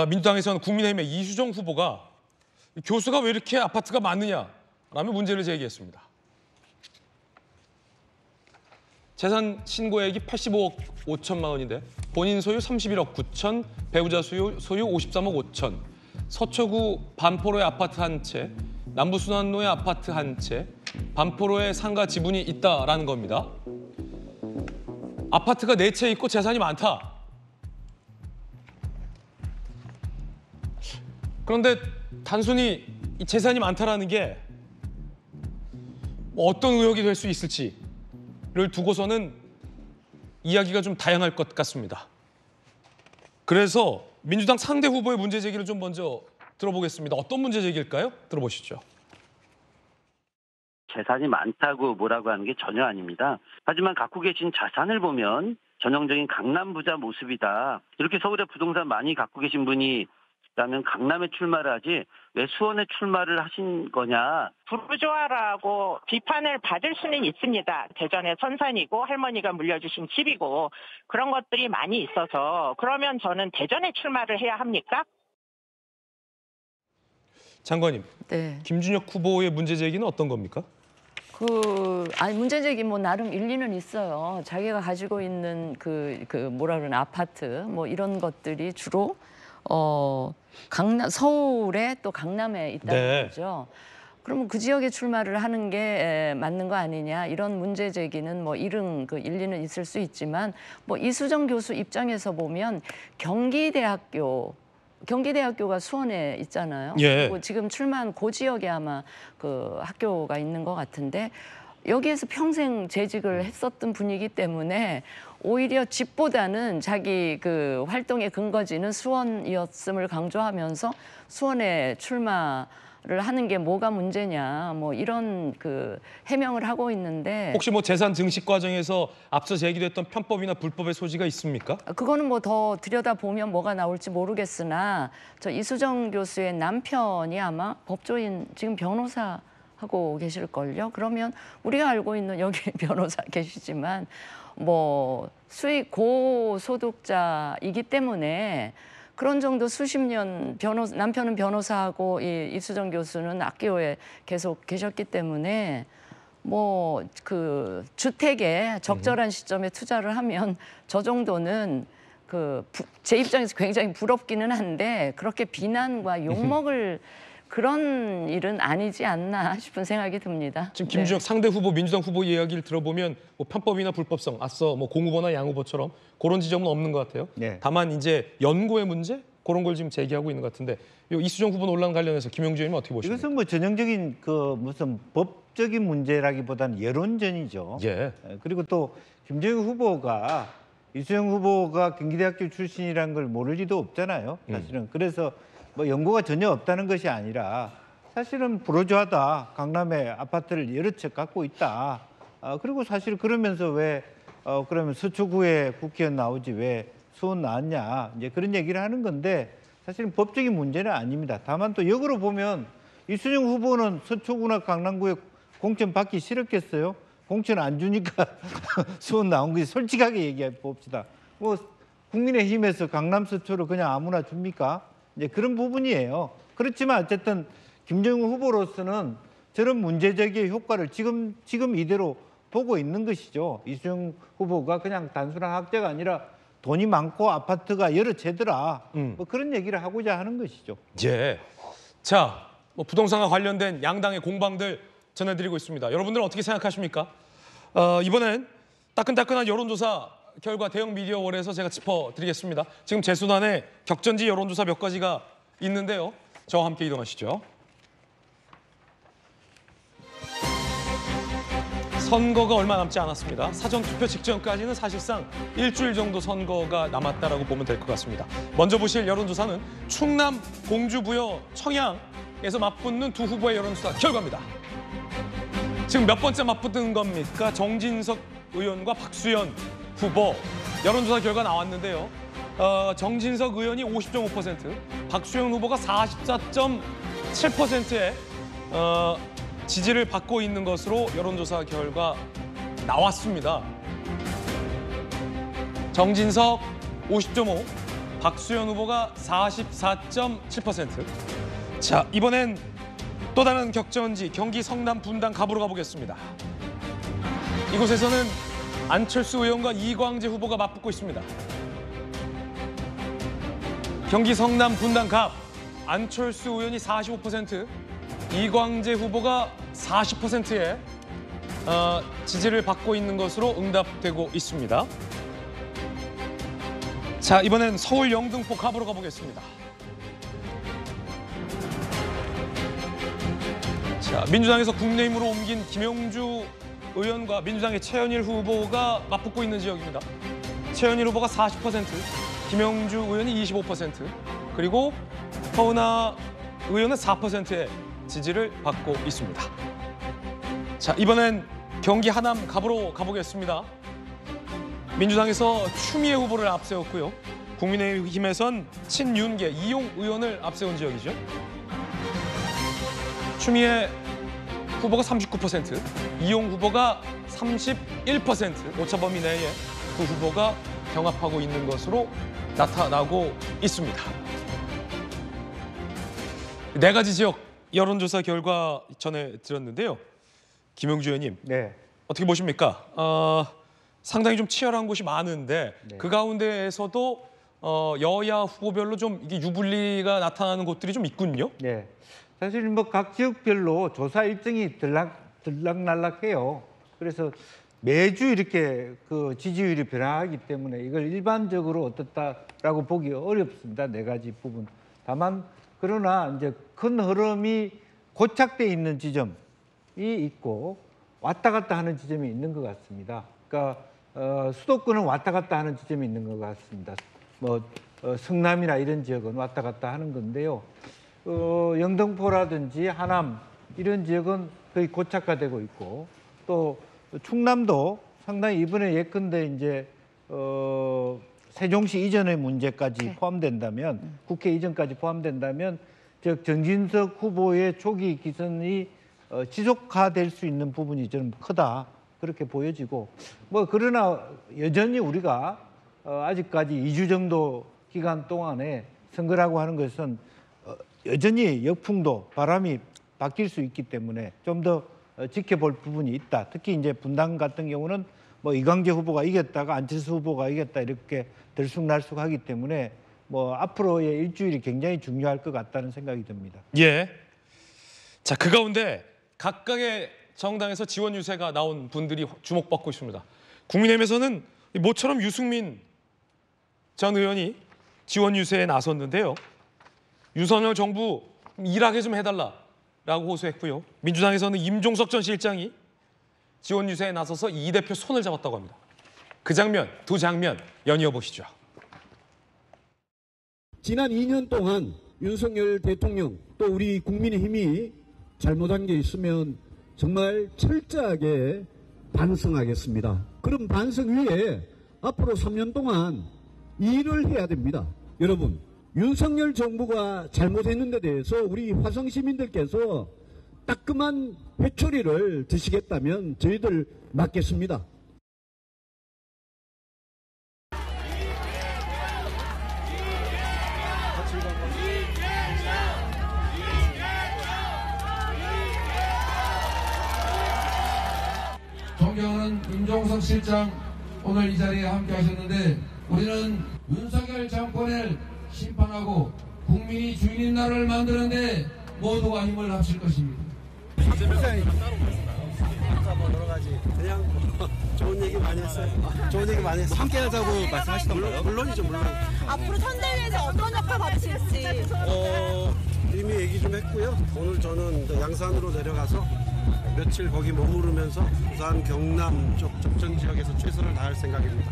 민주당에서는 국민의힘의 이수정 후보가 교수가 왜 이렇게 아파트가 많느냐라며 문제를 제기했습니다. 재산 신고액이 85억 5천만 원인데 본인 소유 31억 9천, 배우자 소유 53억 5천, 서초구 반포로에 아파트 한 채, 남부순환로에 아파트 한 채, 반포로에 상가 지분이 있다라는 겁니다. 아파트가 4채 있고 재산이 많다. 그런데 단순히 이 재산이 많다라는 게 어떤 의혹이 될 수 있을지를 두고서는 이야기가 좀 다양할 것 같습니다. 그래서 민주당 상대 후보의 문제 제기를 좀 먼저 들어보겠습니다. 어떤 문제 제기일까요? 들어보시죠. 재산이 많다고 뭐라고 하는 게 전혀 아닙니다. 하지만 갖고 계신 자산을 보면 전형적인 강남 부자 모습이다. 이렇게 서울에 부동산 많이 갖고 계신 분이 라면 강남에 출마를 하지 왜 수원에 출마를 하신 거냐. 부르주아라고 비판을 받을 수는 있습니다. 대전의 선산이고 할머니가 물려주신 집이고 그런 것들이 많이 있어서 그러면 저는 대전에 출마를 해야 합니까? 장관님, 네. 김준혁 후보의 문제 제기는 어떤 겁니까? 문제 제기 뭐 나름 일리는 있어요. 자기가 가지고 있는 뭐라 그러나 아파트 뭐 이런 것들이 주로 서울에 또 강남에 있다는 네. 거죠. 그러면 그 지역에 출마를 하는 게 맞는 거 아니냐 이런 문제 제기는 뭐 일리는 있을 수 있지만 뭐 이수정 교수 입장에서 보면 경기대학교가 수원에 있잖아요. 예. 그리고 지금 출마한 그 지역에 아마 그 학교가 있는 것 같은데 여기에서 평생 재직을 했었던 분이기 때문에 오히려 집보다는 자기 그 활동의 근거지는 수원이었음을 강조하면서 수원에 출마를 하는 게 뭐가 문제냐 뭐 이런 해명을 하고 있는데 혹시 뭐 재산 증식 과정에서 앞서 제기됐던 편법이나 불법의 소지가 있습니까? 그거는 뭐 더 들여다보면 뭐가 나올지 모르겠으나 저 이수정 교수의 남편이 아마 법조인 지금 변호사 하고 계실걸요. 그러면 우리가 알고 있는 여기 변호사 계시지만 뭐 수익 고소득자이기 때문에 그런 정도 수십 년 남편은 변호사하고 이수정 교수는 학교에 계속 계셨기 때문에 뭐 주택에 적절한 시점에 투자를 하면 저 정도는 제 입장에서 굉장히 부럽기는 한데 그렇게 비난과 욕먹을 그런 일은 아니지 않나 싶은 생각이 듭니다. 지금 김준혁 상대 후보 민주당 후보 이야기를 들어보면 뭐 편법이나 불법성, 앞서 뭐 공 후보나 양 후보처럼 그런 지점은 없는 것 같아요. 네. 다만 이제 연고의 문제 그런 걸 지금 제기하고 있는 것 같은데 이수정 후보 논란 관련해서 김용주 의원님 어떻게 보십니까? 이것은 뭐 전형적인 무슨 법적인 문제라기보다는 여론전이죠. 예. 그리고 또 김정일 후보가 이수정 후보가 경기대학교 출신이라는 걸 모를 리도 없잖아요. 사실은 그래서 뭐 연고가 전혀 없다는 것이 아니라 사실은 부르주아다. 강남에 아파트를 여러 채 갖고 있다. 그리고 사실 그러면서 왜 그러면 서초구에 국회의원 나오지 왜 수원 나왔냐 이제 그런 얘기를 하는 건데 사실은 법적인 문제는 아닙니다. 다만 또 역으로 보면 이수정 후보는 서초구나 강남구에 공천 받기 싫었겠어요? 공천 안 주니까 수원 나온 거지. 솔직하게 얘기해 봅시다. 뭐 국민의힘에서 강남 서초를 그냥 아무나 줍니까? 이제 그런 부분이에요. 그렇지만 어쨌든 김정은 후보로서는 저런 문제 제기의 효과를 지금 이대로 보고 있는 것이죠. 이수정 후보가 그냥 단순한 학자가 아니라 돈이 많고 아파트가 여러 채더라. 뭐 그런 얘기를 하고자 하는 것이죠. 예. 자, 뭐 부동산과 관련된 양당의 공방들 전해드리고 있습니다. 여러분들은 어떻게 생각하십니까? 이번엔 따끈따끈한 여론조사 결과 대형 미디어월에서 제가 짚어드리겠습니다. 지금 제 손안에 격전지 여론조사 몇 가지가 있는데요. 저와 함께 이동하시죠. 선거가 얼마 남지 않았습니다. 사전투표 직전까지는 사실상 일주일 정도 선거가 남았다라고 보면 될 것 같습니다. 먼저 보실 여론조사는 충남 공주부여 청양에서 맞붙는 두 후보의 여론조사 결과입니다. 지금 몇 번째 맞붙는 겁니까? 정진석 의원과 박수현 후보 여론조사 결과 나왔는데요. 정진석 의원이 50.5%, 박수현 후보가 44.7%의 지지를 받고 있는 것으로 여론조사 결과 나왔습니다. 정진석 50.5, 박수현 후보가 44.7%. 자, 이번엔 또 다른 격전지 경기 성남 분당 갑으로 가보겠습니다. 이곳에서는 안철수 의원과 이광재 후보가 맞붙고 있습니다. 경기 성남 분당 갑, 안철수 의원이 45%, 이광재 후보가 40%의 지지를 받고 있는 것으로 응답되고 있습니다. 자, 이번엔 서울 영등포 갑으로 가보겠습니다. 자, 민주당에서 국민의힘으로 옮긴 김영주 의원과 민주당의 최현일 후보가 맞붙고 있는 지역입니다. 최현일 후보가 40%, 김영주 의원이 25%, 그리고 허은하 의원은 4%의 지지를 받고 있습니다. 자, 이번엔 경기 하남 갑으로 가보겠습니다. 민주당에서 추미애 후보를 앞세웠고요. 국민의힘에선 친윤계 이용 의원을 앞세운 지역이죠. 추미애 후보가 39%, 이용 후보가 31%, 오차범위 내에 두 후보가 경합하고 있는 것으로 나타나고 있습니다. 네 가지 지역 여론조사 결과 전해드렸는데요. 김영주 의원님, 네. 어떻게 보십니까? 상당히 좀 치열한 곳이 많은데 네. 그 가운데에서도 여야 후보별로 좀 이게 유불리가 나타나는 곳들이 좀 있군요. 네. 사실 뭐 각 지역별로 조사 일정이 들락날락해요. 그래서 매주 이렇게 그 지지율이 변화하기 때문에 이걸 일반적으로 어떻다라고 보기 어렵습니다. 네 가지 부분. 다만 그러나 이제 큰 흐름이 고착돼 있는 지점이 있고 왔다 갔다 하는 지점이 있는 것 같습니다. 그러니까 수도권은 왔다 갔다 하는 지점이 있는 것 같습니다. 뭐 성남이나 이런 지역은 왔다 갔다 하는 건데요. 영등포라든지 하남 이런 지역은 거의 고착화되고 있고 또 충남도 상당히 이번에 예컨대 이제 세종시 이전의 문제까지 포함된다면 국회 이전까지 포함된다면 즉 정진석 후보의 초기 기선이 지속화될 수 있는 부분이 좀 크다 그렇게 보여지고 뭐 그러나 여전히 우리가 아직까지 2주 정도 기간 동안에 선거라고 하는 것은 여전히 역풍도 바람이 바뀔 수 있기 때문에 좀 더 지켜볼 부분이 있다. 특히 이제 분당 같은 경우는 뭐 이광재 후보가 이겼다가 안철수 후보가 이겼다 이렇게 들쑥날쑥하기 때문에 뭐 앞으로의 일주일이 굉장히 중요할 것 같다는 생각이 듭니다. 예. 자, 그 가운데 각각의 정당에서 지원 유세가 나온 분들이 주목받고 있습니다. 국민의힘에서는 모처럼 유승민 전 의원이 지원 유세에 나섰는데요. 윤석열 정부 일하게 좀 해달라라고 호소했고요. 민주당에서는 임종석 전 실장이 지원 유세에 나서서 이 대표 손을 잡았다고 합니다. 그 장면, 두 장면 연이어 보시죠. 지난 2년 동안 윤석열 대통령 또 우리 국민의힘이 잘못한 게 있으면 정말 철저하게 반성하겠습니다. 그럼 반성 위에 앞으로 3년 동안 일을 해야 됩니다. 여러분, 윤석열 정부가 잘못했는 데 대해서 우리 화성 시민들께서 따끔한 회초리를 드시겠다면 저희들 맞겠습니다. 존경하는 임종석 실장 오늘 이 자리에 함께 하셨는데 우리는 윤석열 정권을 심판하고 국민이 주인인 나라를 만드는데 모두가 힘을 합칠 것입니다. 아까 뭐 여러 가지 그냥 좋은 얘기 많이 했어요. 좋은 얘기 많이 했어요. 함께 하자고 말씀하시던가요? 물론이죠, 물론. 앞으로 선대위에서 어떤 역할 받으실지 이미 얘기 좀 했고요. 오늘 저는 양산으로 내려가서 며칠 거기 머무르면서 부산, 경남 쪽 접전 지역에서 최선을 다할 생각입니다.